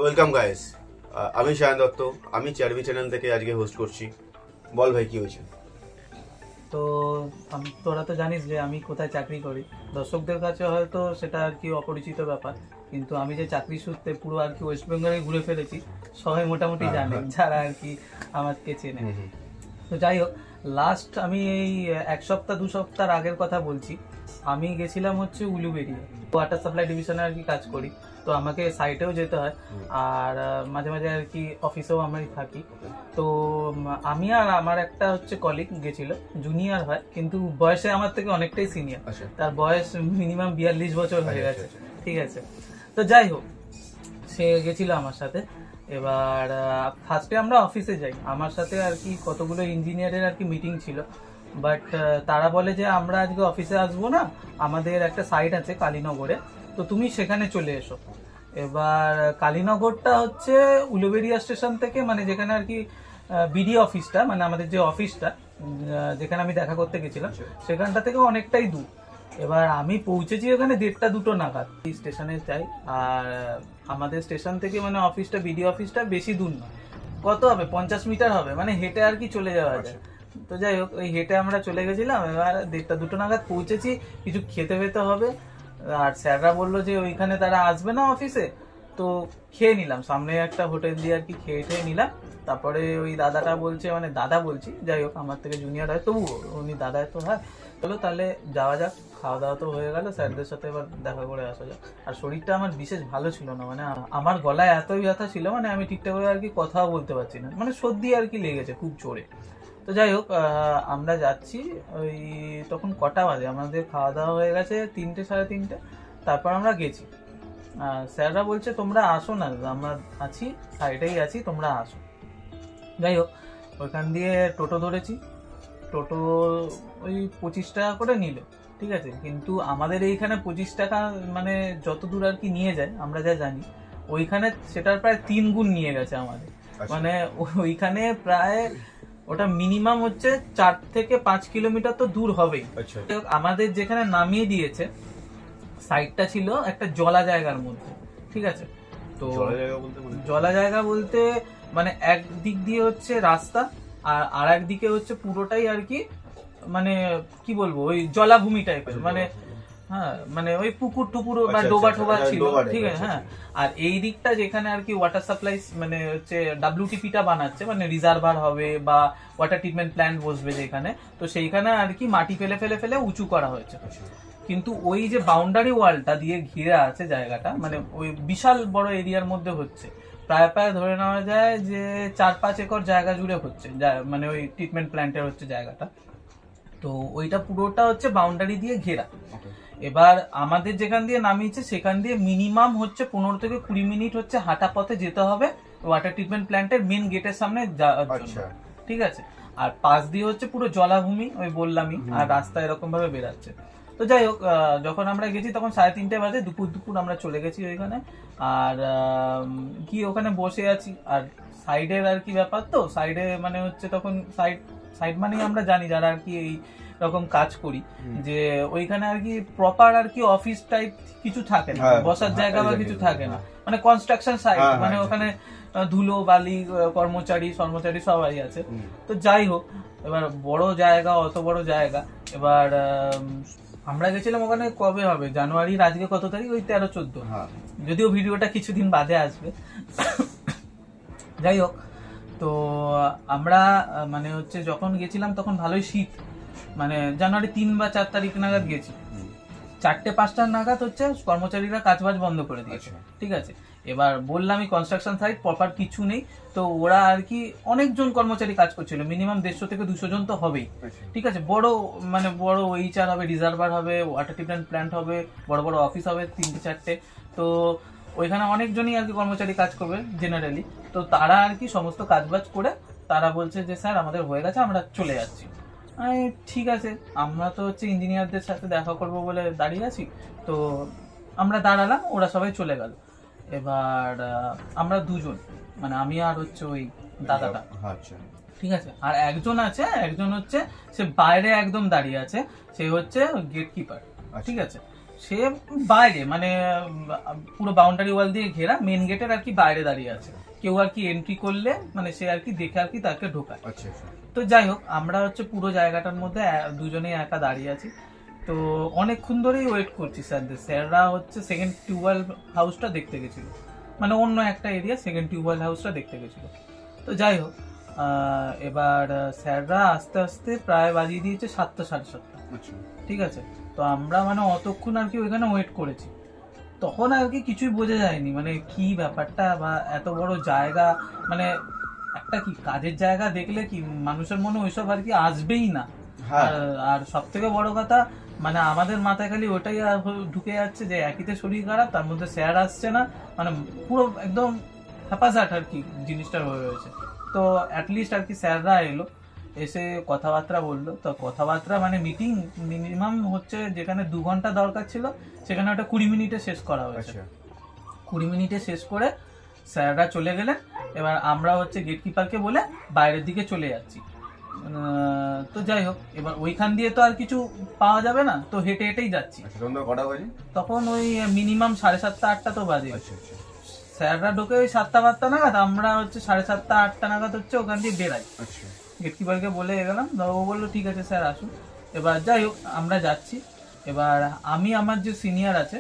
Welcome guys, আমি শায়ন দত্ত, আমি চারবি channel থেকে আজকে হোস্ট করছি। বল ভাই কি হয়েছে? তো তোরা তো জানিস যে আমি কোথায় চাকরি করি। দর্শকদের কাছে হয়তো সেটা আর কি অপরিচিত ব্যাপার, কিন্তু আমি যে চাকরি সূত্রে পুরো আর কি ওয়েস্ট বেঙ্গলে ঘুরে ফেলেছি সবাই মোটামুটি জানে, যারা আর কি আমাকে চেনে। তো যাই হোক, লাস্ট আমি এই 1-2 সপ্তাহ আগের কথা বলছি। আমি গেছিলাম হচ্ছে উলুবেড়িয়া, ওয়াটার সাপ্লাই ডিভিশনে আর কি কাজ করি। তো আমাকে সাইটেও যেতে হয়, আর মাঝে মাঝে আর কি অফিসেও আমি থাকি। তো আমি আর আমার একটা হচ্ছে কলিগ গেছিল, জুনিয়র হয় কিন্তু বয়সে আমার থেকে অনেকটাই সিনিয়র। তার বয়স মিনিমাম 42 বছর হয়ে গেছে, ঠিক আছে। তো যাই হোক, সে গেছিল আমার সাথে। এবার ফার্স্টে আমরা অফিসে যাই, আমার সাথে আর কি কতগুলো ইঞ্জিনিয়ারের আর কি মিটিং ছিল। বাট তারা বলে যে আমরা আজকে অফিসে আসবো না, আমাদের একটা সাইট আছে কালীনগরে, তো তুমি সেখানে চলে এসো। এবার কালীনগরটা হচ্ছে উলুবেড়িয়া স্টেশন থেকে, মানে যেখানে আর কি বিডি অফিসটা, মানে আমাদের যে অফিসটা যেখানে আমি দেখা করতে গেছিলাম, সেখানটা থেকে অনেকটাই দূর। এবার আমি পৌঁছেছি ওখানে 1:30-2 নাগাদ স্টেশনে যাই। আর আমাদের স্টেশন থেকে মানে অফিসটা, বিডি অফিসটা বেশি দূর নয়, কত হবে 50 মিটার হবে, মানে হেঁটে আর কি চলে যাওয়া যায়। তো যাই হোক, ওই হেঁটে আমরা চলে গেছিলাম। এবার 1:30-2 নাগাদ পৌঁছেছি, কিছু খেতে পেতে হবে। আর স্যাররা বললো যে ওইখানে তারা আসবে না অফিসে, তো খেয়ে নিলাম সামনে একটা হোটেল দিয়ে আর কি, খেয়ে নিলাম। তারপরে ওই দাদাটা বলছে, মানে দাদা বলছি, যাই হোক আমার থেকে জুনিয়র হয় তবু উনি দাদা তো হয়, চলো তাহলে যাওয়া যাক। খাওয়া দাওয়া তো হয়ে গেল, স্যারদের সাথে এবার দেখা করে আসা যাক। আর শরীরটা আমার বিশেষ ভালো ছিল না, মানে আমার গলায় এতই ব্যথা ছিল, মানে আমি ঠিকঠাক করে আর কি কথাও বলতে পারছি না, মানে সর্দি আর কি লেগেছে খুব জোরে। তো যাই হোক, আমরা যাচ্ছি। ওই তখন কটা বাজে, আমাদের খাওয়া দাওয়া হয়ে গেছে 3টে, 3:30। তারপর আমরা গেছি। স্যাররা বলছে তোমরা আসো না, আমরা আছি সাইডেই আছি, তোমরা আসো। যাই হোক, ওইখান দিয়ে টোটো ধরেছি। টোটো ওই 25 টাকা করে নিল, ঠিক আছে। কিন্তু আমাদের এইখানে 25 টাকা মানে যত দূর আর কি নিয়ে যায় আমরা যা জানি, ওইখানে সেটার প্রায় 3 গুণ নিয়ে গেছে আমাদের। মানে ওইখানে প্রায় ওটা মিনিমাম হচ্ছে 4 থেকে 5 কিলোমিটার তো দূর হবেই। আমাদের যেখানে নামিয়ে দিয়েছে সাইডটা ছিল একটা জলা জায়গার মধ্যে, ঠিক আছে। তো জলা জায়গা বলতে মানে একদিক দিয়ে হচ্ছে রাস্তা, আর একদিকে হচ্ছে পুরোটাই আর কি, মানে কি বলবো, ওই জলাভূমি টাইপের, মানে হ্যাঁ, মানে ওই পুকুর টুকুর বা ডোবা টোবা ছিল, ঠিক আছে। হ্যাঁ, আর এই দিকটা যেখানে আর কি ওয়াটার সাপ্লাই, মানে হচ্ছে WTPটা বানাচ্ছে, মানে রিজার্ভার হবে বা ওয়াটার ট্রিটমেন্ট প্ল্যান্ট বসবে যেখানে, তো সেইখানে আর কি মাটি ফেলে ফেলে ফেলে উঁচু করা হয়েছে। কিন্তু ওই যে বাউন্ডারি ওয়ালটা দিয়ে ঘিরে আছে জায়গাটা, মানে ওই বিশাল বড় এরিয়ার মধ্যে হচ্ছে, প্রায় ধরে নেওয়া যায় যে 4-5 একর জায়গা জুড়ে হচ্ছে, মানে ওই ট্রিটমেন্ট প্ল্যান্টের হচ্ছে জায়গাটা। তো ওইটা পুরোটা হচ্ছে বাউন্ডারি দিয়ে ঘেরা। এবার আমাদের যেখান দিয়ে নামিয়েছে সেখান দিয়ে মিনিমাম হচ্ছে 15 থেকে 20 মিনিট হচ্ছে হাঁটা পথে যেতে হবে ওয়াটার ট্রিটমেন্ট প্ল্যান্টের মেন গেটের সামনে যাওয়ার জন্য, ঠিক আছে। আর পাশ দিয়ে হচ্ছে পুরো জলাভূমি, ওই বললামই, আর রাস্তা এরকম ভাবে বেরাচ্ছে। তো যাই হোক, যখন আমরা গেছি তখন 3:30 বাজে, দুপুর আমরা চলে গেছি ওইখানে। আর কি ওখানে বসে আছি, আর সাইডের আর কি ব্যাপার, তো সাইডে মানে হচ্ছে তখন সাইড মানে আমরা জানি যারা আর কি এই রকম কাজ করি, যে ওইখানে আর কি প্রপার আর কি অফিস টাইপ কিছু থাকে না, বসার জায়গা বা কিছু থাকে না, মানে কনস্ট্রাকশন সাইট, মানে ওখানে ধুলো বালি কর্মচারী সবাই আছে। তো যাই হোক, এবার বড় জায়গা, অত বড় জায়গা। এবার আমরা গেছিলাম ওখানে কবে হবে, জানুয়ারির আজকে কত তারিখ, ওই 13-14, যদিও ভিডিওটা কিছুদিন বাদে আসবে। যাই হোক, তো আমরা মানে হচ্ছে যখন গেছিলাম তখন ভালোই শীত, মানে জানুয়ারি 3 বা 4 তারিখ নাগাদ গেছি। 4টে-5টা নাগাদ হচ্ছে কর্মচারীরা কাজবাজ বন্ধ করে দিয়েছে, ঠিক আছে। এবার বললামই কনস্ট্রাকশন সাইট, প্রপার কিছু নেই, তো ওরা আর কি অনেকজন কর্মচারী কাজ করছিল, মিনিমাম 150 থেকে 200 জন তো হবেই, ঠিক আছে। বড় মানে বড় OHR হবে, রিজার্ভার হবে, ওয়াটার ট্রিটমেন্ট প্ল্যান্ট হবে, বড় বড় অফিস হবে 3-4টে। তো ওইখানে অনেকজনই আর কি কর্মচারী কাজ করবে জেনারেলি। তো তারা আর কি সমস্ত কাজবাজ করে তারা বলছে যে স্যার আমাদের হয়ে গেছে, আমরা চলে যাচ্ছি। ঠিক আছে, আমরা তো হচ্ছে ইঞ্জিনিয়ারদের সাথে দেখা করব বলে দাঁড়িয়ে আছি, তো আমরা দাঁড়ালাম, ওরা সবাই চলে গেল। এবার আমরা দুজন, মানে আমি আর হচ্ছে ওই দাদাটা, ঠিক আছে। আর একজন হচ্ছে সে বাইরে একদম দাঁড়িয়ে আছে, সে হচ্ছে গেট কিপার, ঠিক আছে। সে বাইরে মানে পুরো বাউন্ডারি ওয়াল দিয়ে ঘেরা, মেন গেটের আর কি বাইরে দাঁড়িয়ে আছে। কেউ আর কি এন্ট্রি করলে মানে সে আর কি দেখে আর কি তাকে ঢোকায়। আচ্ছা আচ্ছা। তো যাই হোক, আমরা হচ্ছে পুরো জায়গাটার মধ্যে দুজনেই একা দাঁড়িয়ে আছি। তো অনেকক্ষণ ধরেই ওয়েট করছি স্যারদের। স্যাররা হচ্ছে সেকেন্ড টিউবওয়েল হাউসটা দেখতে গেছিল, মানে অন্য একটা এরিয়া সেকেন্ড টিউবওয়েল হাউসটা দেখতে গেছিল। তো যাই হোক, এবার স্যাররা আস্তে আস্তে প্রায় বাজিয়ে দিয়েছে 7টা, 7:30। আচ্ছা। ঠিক আছে। তো আমরা মানে অতক্ষণ আর কি ওইখানে ওয়েট করেছি। তখন আর কি কিছুই বোঝা যায়নি, মানে কি ব্যাপারটা, বা এত বড় জায়গা, মানে একটা কি কাজের জায়গা দেখলে কি মানুষের মনে ওইসব আর কি আসবেই না। আর সব থেকে বড় কথা, মানে আমাদের মাথায় খালি ওটাই ঢুকে যাচ্ছে যে একইতে শরীর খারাপ, তার মধ্যে স্যার আসছে না, মানে পুরো একদম হ্যাপাজাট আর কি জিনিসটা হয়ে রয়েছে। তো অ্যাটলিস্ট আর কি স্যাররা এলো, এসে কথাবার্তা বললো। তো কথাবার্তা মানে মিটিং মিনিমাম হচ্ছে যেখানে 2 ঘন্টা দরকার ছিল সেখানে ওটা 20 মিনিটে শেষ করা হয়েছে। 20 মিনিটে শেষ করে স্যাররা চলে গেলেন। এবার আমরা হচ্ছে গেটকিপারকে বলে বাইরের দিকে চলে যাচ্ছি। তো যাই হোক, এবার ওইখান দিয়ে তো আর কিছু পাওয়া যাবে না, তো হেঁটে হেঁটেই যাচ্ছি। কটা বাজে তখন? ওই মিনিমাম 7:30, 8টা তো বাজে। স্যাররা ঢোকে ওই 7টা নাগাদ, আমরা হচ্ছে 7:30, 8টা নাগাদ হচ্ছে ওখান দিয়ে বেরাই। গেটকিপারকে বলে গেলাম, ও বললো ঠিক আছে স্যার আসুন। এবার যাই হোক আমরা যাচ্ছি। এবার আমি আমার যে সিনিয়র আছে,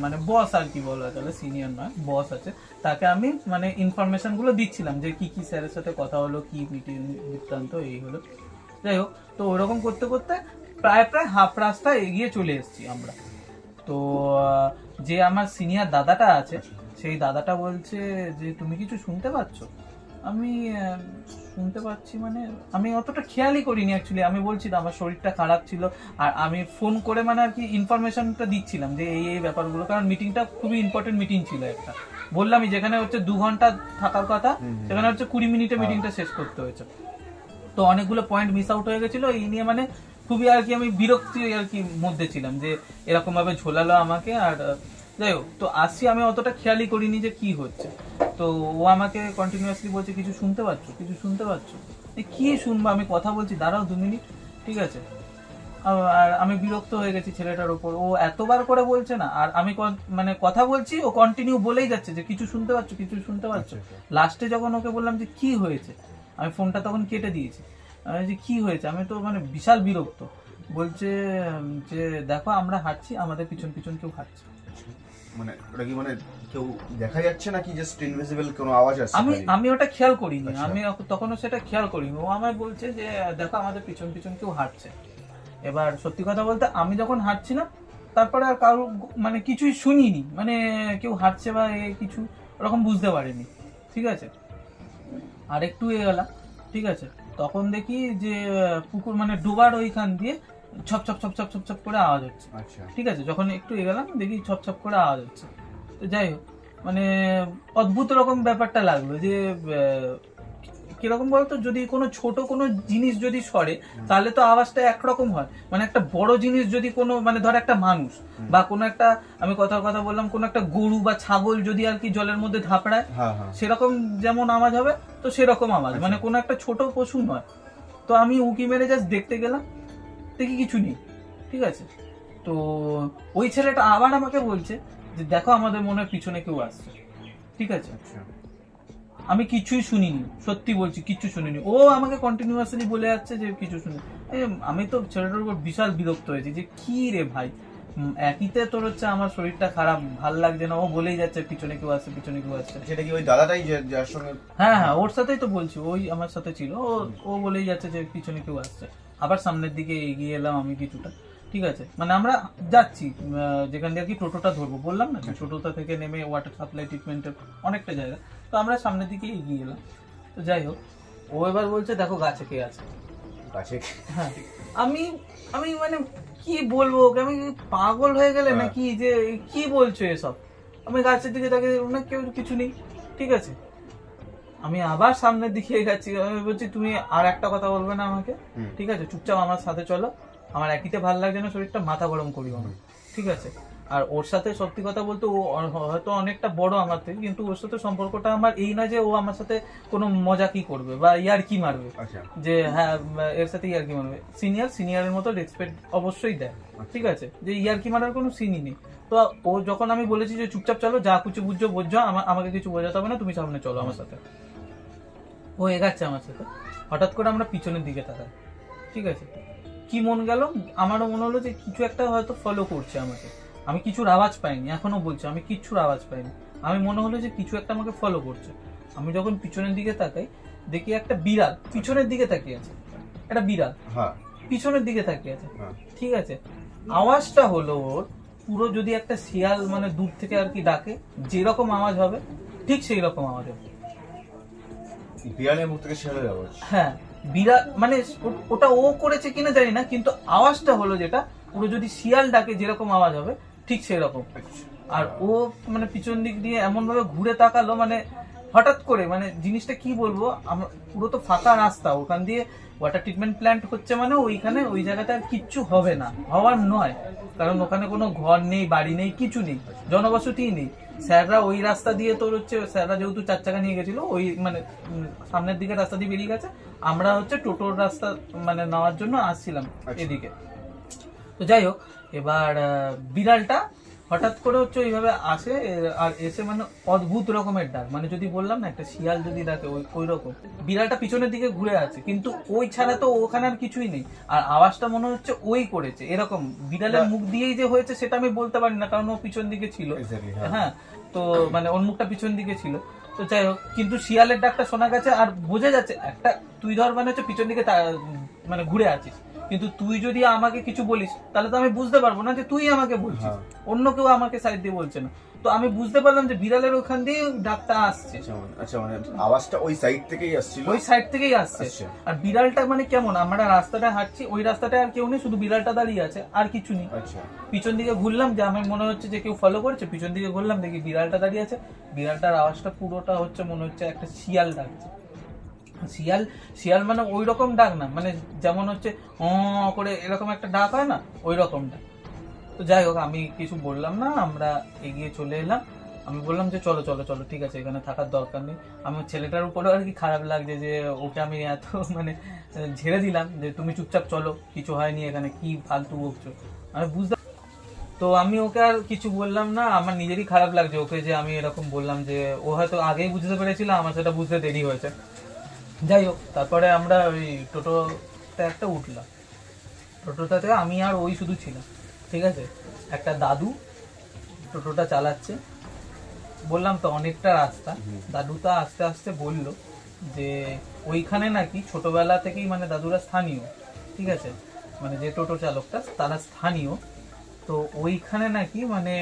মানে বস আর কি বলা চলে, সিনিয়র নয় বস আছে, তাকে আমি মানে ইনফরমেশন গুলো দিচ্ছিলাম যে কি কি স্যারের সাথে কথা হলো, কি মিটিং বৃত্তান্ত এই হলো। যাই হোক, তো ওরকম করতে করতে প্রায় হাফ রাস্তা এগিয়ে চলে এসেছি আমরা। তো যে আমার সিনিয়র দাদাটা আছে, সেই দাদাটা বলছে যে তুমি কিছু শুনতে পাচ্ছ? আমি শুনতে পাচ্ছি মানে আমি অতটা খেয়ালই করিনি অ্যাকচুয়ালি। আমি বলছি তো আমার শরীরটা খারাপ ছিল, আর আমি ফোন করে মানে আর কি ইনফরমেশনটা দিচ্ছিলাম যে এই ব্যাপারগুলো, কারণ মিটিংটা খুবই ইম্পর্টেন্ট মিটিং ছিল একটা। বললামই যেখানে হচ্ছে 2 ঘন্টা থাকার কথা, সেখানে হচ্ছে 20 মিনিটে মিটিংটা শেষ করতে হয়েছে। তো অনেকগুলো পয়েন্ট মিস আউট হয়ে গেছিল, এই নিয়ে মানে খুবই আর কি আমি বিরক্তি আর কি মধ্যে ছিলাম যে এরকম ভাবে ঝোলালো আমাকে। আর যাই হোক, তো আসছি, আমি অতটা খেয়ালই করিনি যে কি হচ্ছে। তো ও আমাকে কন্টিনিউয়াসলি বলছে কিছু শুনতে পাচ্ছ, কিছু শুনতে পাচ্ছ? কি শুনবো, আমি কথা বলছি, দাঁড়াও 2 মিনিট। ঠিক আছে। আর আমি বিরক্ত হয়ে গেছি ছেলেটার উপর, ও এতবার করে বলছে না, আর আমি মানে কথা বলছি, ও কন্টিনিউ বলেই যাচ্ছে যে কিছু শুনতে পাচ্ছ, কিছু শুনতে পাচ্ছ। লাস্টে যখন ওকে বললাম যে কি হয়েছে, আমি ফোনটা তখন কেটে দিয়েছি। যে কি হয়েছে, আমি তো মানে বিশাল বিরক্ত। বলছে যে দেখো আমরা হাঁটছি, আমাদের পিছন পিছন কেউ হাঁটছে। মানে ওটা কি মানে কেউ দেখা যাচ্ছে নাকি জাস্ট ইনভিজিবল কোনো আওয়াজ আসছে? আমি ওটা খেয়াল করিনি, আমি তখনও সেটা খেয়াল করিনি। ও আমায় বলছে যে দেখো আমাদের পিছন পিছন কেউ হাঁটছে। এবার সত্যি কথা বলতে আমি যখন হাঁটছিলাম তারপরে আর কারো মানে কিছুই শুনিনি, মানে কেউ হাঁটছে বা কিছু ওরকম বুঝতে পারিনি। ঠিক আছে। আর একটু গেলাম, ঠিক আছে, তখন দেখি যে পুকুর মানে ডোবার ওইখান দিয়ে ছপ ছপ ছপ ছপ ছপ ছপ করে আওয়াজ হচ্ছে। ঠিক আছে, যখন একটু গেলাম দেখি ছপ ছপ করে আওয়াজ হচ্ছে। তো যাই হোক, মানে অদ্ভুত রকম ব্যাপারটা লাগলো যে কিরকম বলতো, যদি কোনো ছোট কোনো জিনিস যদি সরে তাহলে তো আওয়াজটা একরকম হয়, মানে একটা বড় জিনিস যদি কোনো মানে ধর একটা মানুষ বা কোনো একটা, আমি কথা বললাম, কোনো একটা গরু বা ছাগল যদি আর কি জলের মধ্যে ধাপড়ায়, সেরকম যেমন আওয়াজ হবে, তো সেরকম আওয়াজ, মানে কোনো একটা ছোট পশু নয়। তো আমি উকি মেরে জাস্ট দেখতে গেলাম, দেখি কিছু নেই। ঠিক আছে। তো ওই ছেলেটা আবার আমাকে বলছে যে দেখো আমাদের মনে হয় পিছনে কেউ আসছে। ঠিক আছে। আমি কিছুই শুনিনি, সত্যি বলছি কিচ্ছু শুনিনি। ও আমাকে কন্টিনিউয়াসলি বলে যাচ্ছে যে কিছু শুনি। আমি তো ছেলেটার উপর বিশাল বিরক্ত হয়েছি যে কি রে ভাই, একইতে তোর হচ্ছে আমার শরীরটা খারাপ, ভাল লাগছে না, ও বলেই যাচ্ছে পিছনে কেউ আসছে, পিছনে কেউ আসছে। সেটা কি ওই দাদাটাই যার সঙ্গে? হ্যাঁ, ওর সাথেই তো বলছি, ওই আমার সাথে ছিল। ও বলেই যাচ্ছে যে পিছনে কেউ আসছে। আবার সামনের দিকে এগিয়ে এলাম আমি কিছুটা। ঠিক আছে, মানে আমরা যাচ্ছি যেখান দিয়ে আর কি টোটোটা ধরবো, বললাম না টোটোটা থেকে নেমে ওয়াটার সাপ্লাই ট্রিটমেন্টের অনেকটা জায়গা। তো আমরা সামনের দিকে এগিয়ে এলাম। তো যাই হোক, ও এবার বলছে দেখো গাছে কে আছে। গাছে? হ্যাঁ। আমি মানে কি বলবো ওকে, আমি পাগল হয়ে গেলে নাকি, যে কি বলছো এসব। আমি গাছের দিকে তাকে না, কেউ কিছু নেই। ঠিক আছে, আমি আবার সামনের দিকে গেছি। আমি বলছি তুমি আর একটা কথা বলবে না আমাকে, ঠিক আছে, চুপচাপ আমার সাথে চলো, আমার একইতে ভালো লাগছে না শরীরটা, মাথা গরম করিও না। ঠিক আছে। আর ওর সাথে সত্যি কথা বলতে ও হয়তো অনেকটা বড় আমার থেকে, কিন্তু ওর সাথে সম্পর্কটা আমার এই না যে ও আমার সাথে কোনো মজা কি করবে বা ইয়ার কি মারবে, যে হ্যাঁ এর সাথে ইয়ার কি মারবে। সিনিয়রের মতো রেসপেক্ট অবশ্যই দেয়, ঠিক আছে, যে ইয়ার কি মারার কোনো সিনই নেই। তো ও যখন আমি বলেছি যে চুপচাপ চলো, যা কিছু বুঝছো বুঝছো, আমাকে কিছু বোঝাতে হবে না, তুমি সামনে চলো আমার সাথে, ও এগাচ্ছে আমার সাথে। হঠাৎ করে আমরা পিছনের দিকে তাকাই, ঠিক আছে, কি মন গেল, আমারও মনে হলো যে কিছু একটা হয়তো ফলো করছে আমাকে। আমি কিছুর আওয়াজ পাইনি, এখনো বলছি আমি কিচ্ছুর আওয়াজ পাইনি, আমি মনে হলো যে কিছু একটা আমাকে ফলো করছে। আমি যখন পিছনের দিকে তাকাই, দেখি একটা বিড়াল পিছনের দিকে তাকিয়ে আছে, একটা বিড়াল পিছনের দিকে তাকিয়ে আছে, ঠিক আছে। আওয়াজটা হলো ওর পুরো যদি একটা শিয়াল মানে দূর থেকে আর কি ডাকে যেরকম আওয়াজ হবে, ঠিক সেই রকম আওয়াজ হবে। বিড়ালের মুখ থেকে শিয়ালের আওয়াজ? হ্যাঁ, বিড়াল মানে ওটা ও করেছে কিনা জানি না, কিন্তু আওয়াজটা হলো যেটা পুরো যদি শিয়াল ডাকে যেরকম আওয়াজ হবে ঠিক সেই রকম। আর ও মানে পিছন দিক দিয়ে এমন ভাবে ঘুরে তাকালো, মানে হঠাৎ করে, মানে জিনিসটা কি বলবো, আমরা পুরো তো ফাঁকা রাস্তা, ওখান দিয়ে ওয়াটার ট্রিটমেন্ট প্ল্যান্ট হচ্ছে, মানে ওইখানে ওই জায়গাতে আর কিচ্ছু হবে না, হওয়ার নয়, কারণ ওখানে কোনো ঘর নেই, বাড়ি নেই, কিছু নেই, জনবসতি নেই। স্যাররা ওই রাস্তা দিয়ে তোর হচ্ছে, স্যাররা যেহেতু 4 চাকা নিয়ে গেছিল, ওই মানে সামনের দিকে রাস্তা দিয়ে বেরিয়ে গেছে, আমরা হচ্ছে টোটোর রাস্তা মানে নেওয়ার জন্য আসছিলাম এদিকে। তো যাই হোক, এবার বিড়ালটা হঠাৎ করে হচ্ছে ওইভাবে আসে, আর এসে মানে অদ্ভুত রকমের ডাক, মানে যদি বললাম না একটা শিয়াল যদি ডাকে ওই রকম। বিড়ালটা পিছনের দিকে ঘুরে আছে, কিন্তু ওই ছাড়া তো ওখানে আর কিছুই নেই, আর আওয়াজটা মনে হচ্ছে ওই করেছে এরকম। বিড়ালের মুখ দিয়েই যে হয়েছে সেটা আমি বলতে পারি না, কারণ ও পিছন দিকে ছিল, হ্যাঁ, তো মানে ওর মুখটা পিছন দিকে ছিল। তো যাই হোক, কিন্তু শিয়ালের ডাকটা শোনা গেছে, আর বোঝা যাচ্ছে একটা, তুই ধর মানে হচ্ছে পিছন দিকে মানে ঘুরে আছিস, কিন্তু তুই যদি আমাকে কিছু বলিস তাহলে তো আমি বুঝতে পারবো না যে তুই আমাকে বলছিস, অন্য কেউ আমাকে সাইড দিয়ে বলছে না। তো আমি বুঝতে পারলাম যে বিড়ালের ওখান দিয়ে ডাকটা আসছে। আচ্ছা, মানে আওয়াজটা ওই সাইড থেকেই আসছিল? ওই সাইড থেকেই আসছে। আর বিড়ালটা মানে কেমন, আমরা রাস্তাটা হাঁটছি, ওই রাস্তাটা আর কেউ নেই, শুধু বিড়ালটা দাঁড়িয়ে আছে, আর কিছু নেই। পিছন দিকে ঘুরলাম, যে আমার মনে হচ্ছে যে কেউ ফলো করেছে, পিছন দিকে ঘুরলাম, দেখি বিড়ালটা দাঁড়িয়ে আছে। বিড়ালটার আওয়াজটা পুরোটা হচ্ছে মনে হচ্ছে একটা শিয়াল ডাকছে। শিয়াল মানে ওই রকম ডাক না, মানে যেমন হচ্ছে করে এরকম একটা ডাক হয় না, ওই রকম ডাক। তো যাই হোক, আমি কিছু বললাম না, আমরা এগিয়ে চলে এলাম। আমি বললাম যে চলো চলো চলো, ঠিক আছে, এখানে থাকার দরকার নেই। আমি ছেলেটার উপরে আর কি খারাপ লাগছে যে ওকে আমি এত মানে ঝেড়ে দিলাম যে তুমি চুপচাপ চলো, কিছু হয়নি এখানে, কি ফালতু বকছো, আমি বুঝতে। তো আমি ওকে আর কিছু বললাম না, আমার নিজেরই খারাপ লাগছে ওকে যে আমি এরকম বললাম, যে ও হয়তো আগেই বুঝতে পেরেছিল, আমার সেটা বুঝতে দেরি হয়েছে। যাই হোক, তারপরে আমরা ওই টোটোতে একটা উঠলাম, টোটোটাতে আমি আর ওই শুধু ছিলাম, ঠিক আছে। একটা দাদু টোটোটা চালাচ্ছে, বললাম তো অনেকটা রাস্তা। দাদুটা আস্তে আস্তে বলল যে ওইখানে নাকি ছোটবেলা থেকেই মানে দাদুরা স্থানীয়, ঠিক আছে, মানে যে টোটো চালকটা তারা স্থানীয়, তো ওইখানে নাকি মানে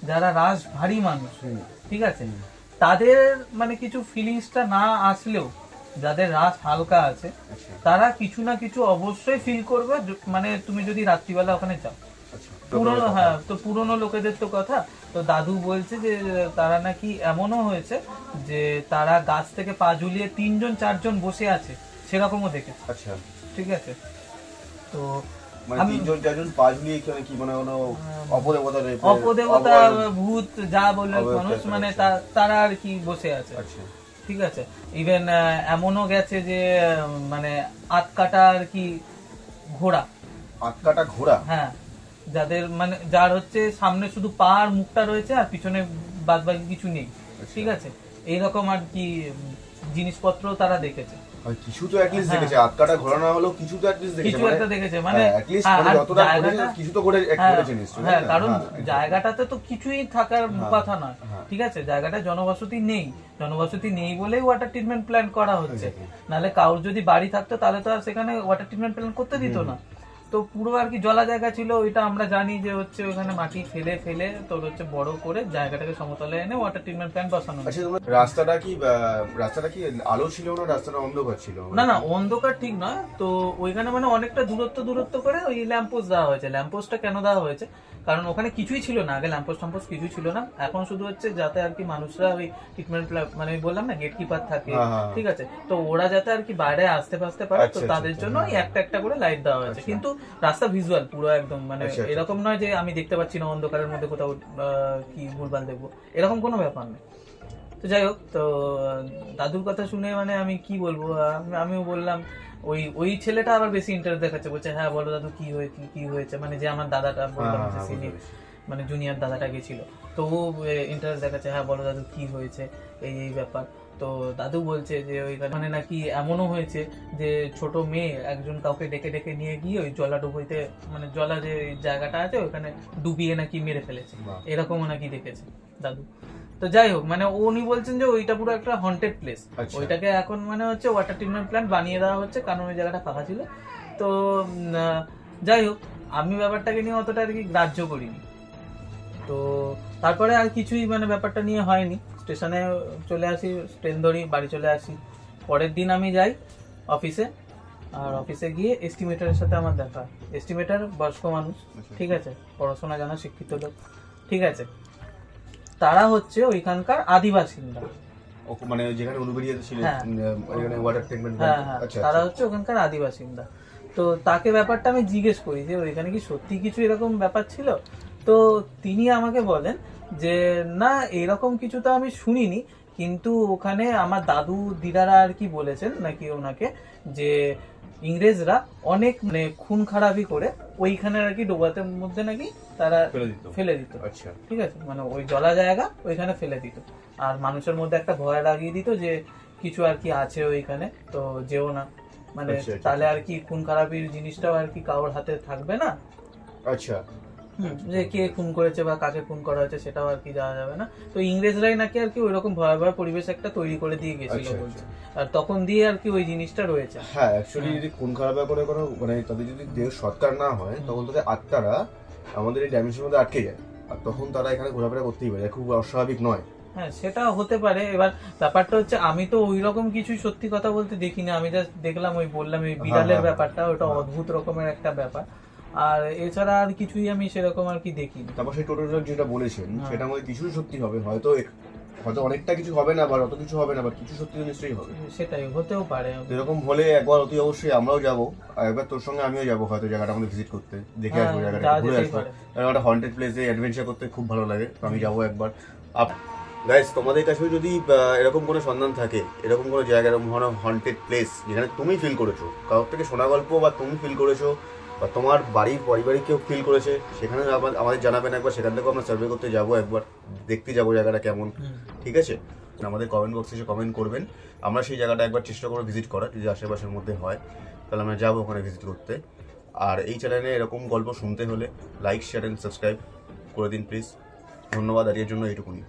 যারা রাশ ভারী মানুষ, ঠিক আছে, তাদের মানে কিছু ফিলিংসটা না আসলেও যাদের রাশ হালকা আছে তারা কিছু না কিছু অবশ্যই ফিল করবে, মানে তুমি যদি রাত্রিবেলা ওখানে যাও। পুরনো, হ্যাঁ, তো পুরনো লোকেদের তো কথা। তো দাদু বলছে যে তারা নাকি এমনও হয়েছে যে তারা গাছ থেকে পা ঝুলিয়ে 3-4 বসে আছে, সেরকমও দেখেছে। আচ্ছা, ঠিক আছে। তো মানে 3-4 পা ঝুলিয়ে কি মানে কোনো অপদেবতা ভূত যা বলে মানুষ, মানে তারা আর কি বসে আছে, ঠিক আছে। ইভেন এমনও গেছে যে মানে আটকাটা আর কি ঘোড়া, হ্যাঁ, যাদের মানে যার হচ্ছে সামনে শুধু পা আর মুখটা রয়েছে আর পিছনে বাদ বাকি কিছু নেই, ঠিক আছে, এইরকম আর কি জিনিসপত্র তারা দেখেছে। কিছু তো অ্যাটলিস্ট দেখেছে, আটকাটা ঘোরা না হলেও কিছু তো অ্যাটলিস্ট দেখেছে, কিছু একটা দেখেছে, মানে যতটা কিছু তো করে নিশ্চয়ই। হ্যাঁ, কারণ জায়গাটাতে তো কিছুই থাকার কথা নয়, ঠিক আছে, জায়গাটা জনবসতি নেই বলেই ওয়াটার ট্রিটমেন্ট প্ল্যান করা হচ্ছে, নাহলে কারোর যদি বাড়ি থাকতো তাহলে তো আর সেখানে ওয়াটার ট্রিটমেন্ট প্ল্যান করতে দিত না। তো পুরো আর কি জলা জায়গা ছিল, ওইটা আমরা জানি যে হচ্ছে ওখানে মাটি ফেলে ফেলে তোর হচ্ছে বড় করে জায়গাটাকে সমতলে এনে ওয়াটার ট্রিটমেন্ট প্ল্যান্ট বসানো। রাস্তাটা কি আলো ছিল না, রাস্তাটা অন্ধকার ছিল? না, অন্ধকার ঠিক নয়, তো ওইখানে মানে অনেকটা দূরত্ব করে ওই ল্যাম্পপোস্ট দেওয়া হয়েছে। ল্যাম্পপোস্টটা কেন দেওয়া হয়েছে, কারণ ওখানে কিছুই ছিল না আগে, ল্যাম্পপোস্ট কিছুই ছিল না, এখন শুধু হচ্ছে যাতে আর কি মানুষরা ওই ট্রিটমেন্ট মানে বললাম না গেট কিপার থাকে, ঠিক আছে, তো ওরা যাতে আর কি বাইরে আসতে পারে, তো তাদের জন্য একটা করে লাইট দেওয়া হয়েছে। কিন্তু রাস্তা ভিজুয়াল পুরো একদম, মানে আচ্ছা, আচ্ছা। এরকম নয় যে আমি দেখতে পাচ্ছি না অন্ধকারের মধ্যে কোথাও কি ভুলভাল দেখবো, এরকম কোনো ব্যাপার নেই। তো যাই হোক, তো দাদুর কথা শুনে মানে আমি কি বলবো, আমিও বললাম, ওই ছেলেটা আবার বেশি ইন্টারেস্ট দেখাচ্ছে, বলছে হ্যাঁ বলো দাদু কি হয়েছে কি হয়েছে, মানে যে আমার দাদাটা বললাম যে সিনিয়র মানে জুনিয়র দাদাটা গেছিল, তো ও ইন্টারেস্ট দেখাচ্ছে, হ্যাঁ বলো দাদু কি হয়েছে, এই ব্যাপার। তো দাদু বলছে যে ওইখানে নাকি এমনও হয়েছে যে ছোট মেয়ে একজন কাউকে ডেকে ডেকে নিয়ে গিয়ে ওই জলা ডুবইতে, মানে জলা যে জায়গাটা আছে ওখানে ডুবিয়ে নাকি মেরে ফেলেছে, এরকমও নাকি দেখেছে দাদু। তো যাই হোক, মানে উনি বলছেন যে ওইটা পুরো একটা হন্টেড প্লেস, ওইটাকে এখন মানে হচ্ছে ওয়াটার ট্রিটমেন্ট প্ল্যান্ট বানিয়ে দেওয়া হচ্ছে, কারণ ওই জায়গাটা ফাঁকা ছিল। তো যাই হোক, আমি ব্যাপারটাকে নিয়ে অতটা আর কি গ্রাহ্য করিনি। তো তারপরে আর কিছুই মানে ব্যাপারটা নিয়ে হয়নি, স্টেশনে চলে আসি, ট্রেন ধরি, বাড়ি চলে আসি। পরের দিন আমি যাই অফিসে, আর অফিসে গিয়ে এস্টিমেটারের সাথে আমার দেখা। এস্টিমেটার বয়স্ক মানুষ, ঠিক আছে, পড়াশোনা জানা, শিক্ষিত লোক, ঠিক আছে। তারা হচ্ছে ওইখানকার আদিবাসিন্দা, মানে যেখানে উলুবেড়িয়া ছিল, হ্যাঁ। এখানে ওয়াটার ট্রিটমেন্ট, হ্যাঁ হ্যাঁ, তারা হচ্ছে ওখানকার আদিবাসিন্দা। তো তাকে ব্যাপারটা আমি জিজ্ঞেস করি যে ওইখানে কি সত্যি কিছু এরকম ব্যাপার ছিল। তো তিনি আমাকে বলেন যে না, এরকম কিছু তো আমি শুনিনি, কিন্তু ওখানে আমার দাদু দিদারা আর কি বলেছেন নাকি ওনাকে, যে ইংরেজরা অনেক মানে খুন খারাপি করে ওইখানে আর কি ডোবাতের মধ্যে নাকি তারা ফেলে দিত। আচ্ছা, ঠিক আছে, মানে ওই জলা জায়গা ওইখানে ফেলে দিত, আর মানুষের মধ্যে একটা ভয় লাগিয়ে দিত যে কিছু আর কি আছে ওইখানে, তো যেও না, মানে তাহলে আর কি খুন খারাপির জিনিসটাও আর কি কারোর হাতে থাকবে না। আচ্ছা, যে কে খুন করেছে বা কাকে খুন করা হয়েছে সেটাও আর কি জানা যাবে না। তো ইংরেজরাই নাকি আর কি ওইরকম ভয়াবহ পরিবেশ একটা তৈরি করে দিয়ে গেছিল বলছে, আর তখন দিয়ে আর কি ওই জিনিসটা রয়েছে। হ্যাঁ, অ্যাকচুয়ালি যদি খুন খারাপ করে কোনো মানে তাদের যদি দেহ সৎকার না হয়, তখন তাদের আত্মারা আমাদের এই ডাইমেনশনের মধ্যে আটকে যায়, আর তখন তারা এখানে ঘোরাফেরা করতেই পারে, খুব অস্বাভাবিক নয়। হ্যাঁ, সেটা হতে পারে। এবার ব্যাপারটা হচ্ছে আমি তো ওই রকম কিছুই সত্যি কথা বলতে দেখিনি, আমি জাস্ট দেখলাম, ওই বললাম এই বিড়ালের ব্যাপারটা, ওটা অদ্ভুত রকমের একটা ব্যাপার, আর এছাড়া আর কিছুই আমি সেরকম আর কি দেখিনি। তারপর সেই টোটো যেটা বলেছেন সেটা আমাদের কিছুই সত্যি হবে, হয়তো অনেকটা কিছু হবে না, বা অত কিছু হবে না, বা কিছু সত্যি নিশ্চয়ই হবে। সেটাই হতেও পারে। এরকম হলে একবার অতি অবশ্যই আমরাও যাবো, আর একবার তোর সঙ্গে আমিও যাবো হয়তো জায়গাটা আমাদের ভিজিট করতে, দেখে আসবো জায়গাটা, ঘুরে আসবো। একটা হন্টেড প্লেসে অ্যাডভেঞ্চার করতে খুব ভালো লাগে, তো আমি যাবো একবার। গাইস, তোমাদের কাছে যদি এরকম কোনো সন্ধান থাকে, এরকম কোনো জায়গা, এরকম হন্টেড প্লেস যেখানে তুমি ফিল করেছো, কারোর থেকে শোনা গল্প বা তুমি ফিল করেছো, বা তোমার বাড়ির পারিবারিক কেউ ফিল করেছে, সেখানে আমাদের জানাবেন একবার, সেখান থেকেও আমরা সার্ভে করতে যাবো, একবার দেখতে যাবো জায়গাটা কেমন, ঠিক আছে? আমাদের কমেন্ট বক্সে এসে কমেন্ট করবেন, আমরা সেই জায়গাটা একবার চেষ্টা করবো ভিজিট করার, যদি আশেপাশের মধ্যে হয় তাহলে আমরা যাবো ওখানে ভিজিট করতে। আর এই চ্যানেলে এরকম গল্প শুনতে হলে লাইক, শেয়ার অ্যান্ড সাবস্ক্রাইব করে দিন প্লিজ। ধন্যবাদ, আর এর জন্য এইটুকুনি।